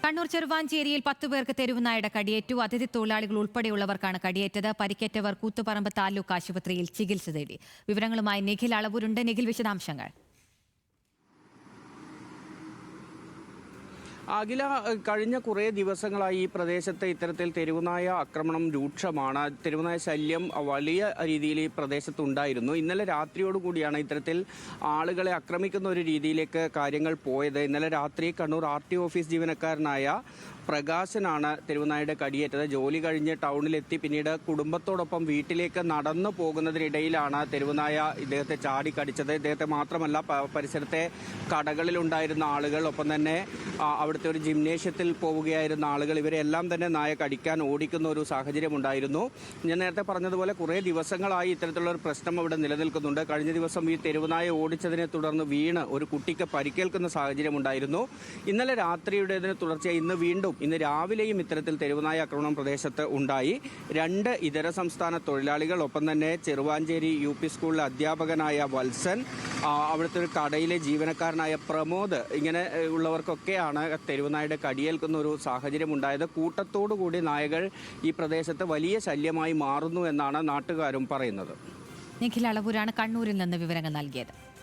കണ്ണൂർ ചെറുവാഞ്ചേരിയിൽ 10 പേർക്ക് തെരുവുനായുടെ കടിയേറ്റു. അതിഥി തൊഴിലാളികൾ ഉൾപ്പെടെയുള്ളവർക്കാണ് കടിയേറ്റത്. പരിക്കേറ്റവർ കൂത്തുപറമ്പ് താലൂക്ക് ആശുപത്രിയിൽ ചികിത്സ തേടി. വിവരങ്ങളുമായി നിഖിൽ അളവൂരുണ്ട്. നിഖിൽ, വിശദാംശങ്ങൾ. അഖില, കഴിഞ്ഞ കുറേ ദിവസങ്ങളായി ഈ പ്രദേശത്ത് ഇത്തരത്തിൽ തെരുവുനായ ആക്രമണം രൂക്ഷമാണ്. തെരുവുനായ ശല്യം വലിയ രീതിയിൽ ഈ പ്രദേശത്തുണ്ടായിരുന്നു. ഇന്നലെ രാത്രിയോടുകൂടിയാണ് ഇത്തരത്തിൽ ആളുകളെ ആക്രമിക്കുന്ന ഒരു രീതിയിലേക്ക് കാര്യങ്ങൾ പോയത്. ഇന്നലെ രാത്രി കണ്ണൂർ RTO ഓഫീസ് ജീവനക്കാരനായ പ്രകാശനാണ് തെരുവുനായുടെ കടിയേറ്റത്. ജോലി കഴിഞ്ഞ് ടൗണിലെത്തി പിന്നീട് കുടുംബത്തോടൊപ്പം വീട്ടിലേക്ക് നടന്നു പോകുന്നതിനിടയിലാണ് തെരുവുനായ ഇദ്ദേഹത്തെ ചാടിക്കടിച്ചത്. ഇദ്ദേഹത്തെ മാത്രമല്ല, പരിസരത്തെ കടകളിലുണ്ടായിരുന്ന ആളുകൾ, ഒപ്പം തന്നെ അവിടുത്തെ ഒരു ജിംനേഷ്യത്തിൽ പോവുകയായിരുന്ന ആളുകൾ, ഇവരെല്ലാം തന്നെ നായ കടിക്കാൻ ഓടിക്കുന്ന ഒരു സാഹചര്യം ഉണ്ടായിരുന്നു. ഞാൻ നേരത്തെ പറഞ്ഞതുപോലെ കുറേ ദിവസങ്ങളായി ഇത്തരത്തിലുള്ള ഒരു പ്രശ്നം അവിടെ നിലനിൽക്കുന്നുണ്ട്. കഴിഞ്ഞ ദിവസം ഈ തെരുവുനായ ഓടിച്ചതിനെ തുടർന്ന് വീണ് ഒരു കുട്ടിക്ക് പരിക്കേൽക്കുന്ന സാഹചര്യം ഉണ്ടായിരുന്നു. ഇന്നലെ രാത്രിയുടേതിന് തുടർച്ചയായി ഇന്ന് രാവിലെയും ഇത്തരത്തിൽ തെരുവുനായ ആക്രമണം പ്രദേശത്ത് ഉണ്ടായി. 2 ഇതര സംസ്ഥാന തൊഴിലാളികൾ, ഒപ്പം തന്നെ ചെറുവാഞ്ചേരി UP സ്കൂളിലെ അധ്യാപകനായ വത്സൻ, അവിടുത്തെ ഒരു കടയിലെ ജീവനക്കാരനായ പ്രമോദ്, ഇങ്ങനെ ഉള്ളവർക്കൊക്കെയാണ് തെരുവുനായുടെ കടിയേൽക്കുന്ന ഒരു സാഹചര്യം ഉണ്ടായത്. കൂട്ടത്തോടുകൂടി നായകൾ ഈ പ്രദേശത്ത് വലിയ ശല്യമായി മാറുന്നു എന്നാണ് നാട്ടുകാരും പറയുന്നത്. നിഖിൽ അളവൂരാണ് കണ്ണൂരിൽ നിന്ന് വിവരങ്ങൾ നൽകിയത്.